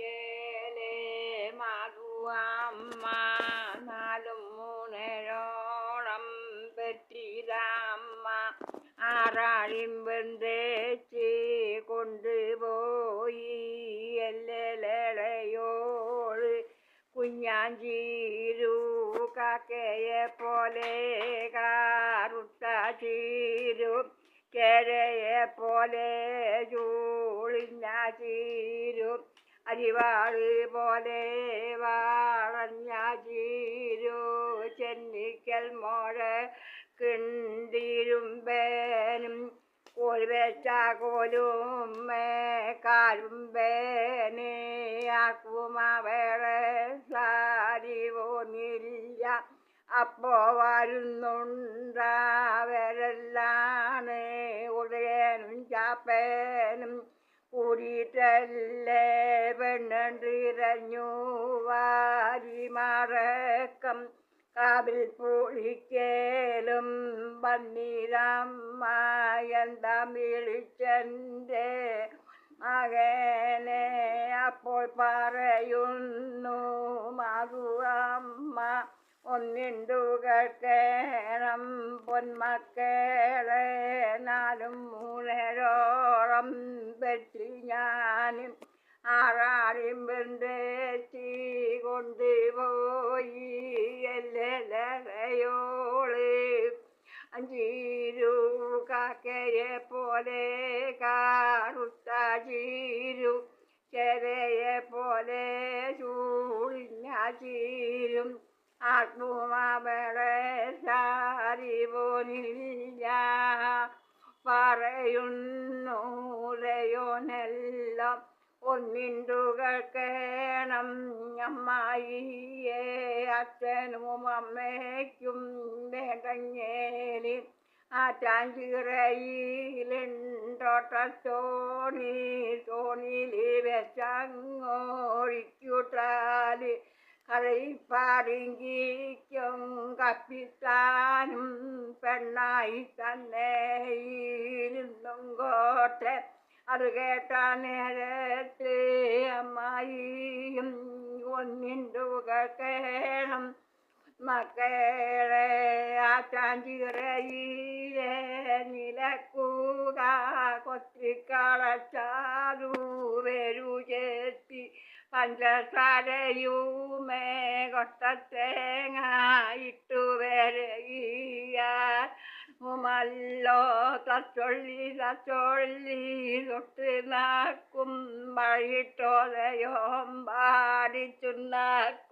കേലേ മാധുവാമ്മ നാലും മൂന്നരോളം പെറ്റിരാമ്മ ആറാഴിമ്പന്തേച്ച് കൊണ്ടുപോയി എല്ലലയോള് കുഞ്ഞാഞ്ചീരു കാക്കയെ പോലെ കാറുട്ട ചീരു കേഴയെ പോലെ ചൂളിഞ്ഞ ചീരു അരിവാള് പോലെ വളഞ്ഞ ചീരു ചെന്നിക്കൽ മോഴ കിണ്ടിരുമ്പേനും കോൽ വെച്ച കോലും കാലുമ്പേനെ ആക്കുമവേളെ സാരി പോന്നില്ല അപ്പോ വരുന്നുണ്ടവരെല്ലാണ് ഉദയനും ചാപ്പനും കൂടിയിട്ടല്ലേ പെണ്ണിരഞ്ഞു വാരി മറക്കം കാവിൽ പൊളിക്കേലും പന്നീരമ്മ എന്താ വിളിച്ചെൻ്റെ മകനെ അപ്പോൾ പറയുന്നു മാധുവമ്മ ഒന്നിണ്ടു കേൾക്കണം പൊന്മക്കളെ നാലും മൂന്നരോളം പെറ്റി ഞാനും ആറാടിമ്പന്തേച്ചി കൊണ്ടുപോയി എല്ലലയോള് അഞ്ചീരു കാക്കയെ പോലെ കാറുത്ത ചീരു ചെരയെ പോലെ ചൂളിഞ്ഞ ചീരും ആത്മവളെ സാരി പോനില്ല പറയുന്നു ഉദയോനെല്ലാം ഒന്നിണ്ടു കേൾക്കണം അമ്മായിയെ അച്ഛനും അമ്മയ്ക്കും വേണ്ടങ്ങേലി ആറ്റാഞ്ചിറയിലുണ്ടോട്ടോണി തോണിയിൽ വെച്ചങ്ങോഴിക്കൂട്ടാല് കളിപ്പാടിങ്കിക്കും കപ്പിത്താനും പെണ്ണായി തന്നെ ഇരുന്നും കോട്ടെ അത് കേട്ട നേരത്ത് അമ്മായിയും ഒന്നിണ്ടു കേൾക്കണം മക്കളെ ആറ്റാഞ്ചിറയിലെ നിലക്കുക കൊത്തിക്കളച്ചാതു വരൂ ചേത്തി പഞ്ചസാരയുമേ കൊട്ടത്തേങ്ങ ഇട്ടു വരകിയാമല്ലോ തച്ചൊള്ളി തൊട്ട് നാക്കും വഴിട്ടോലയോം പാടിച്ചു നാക്കും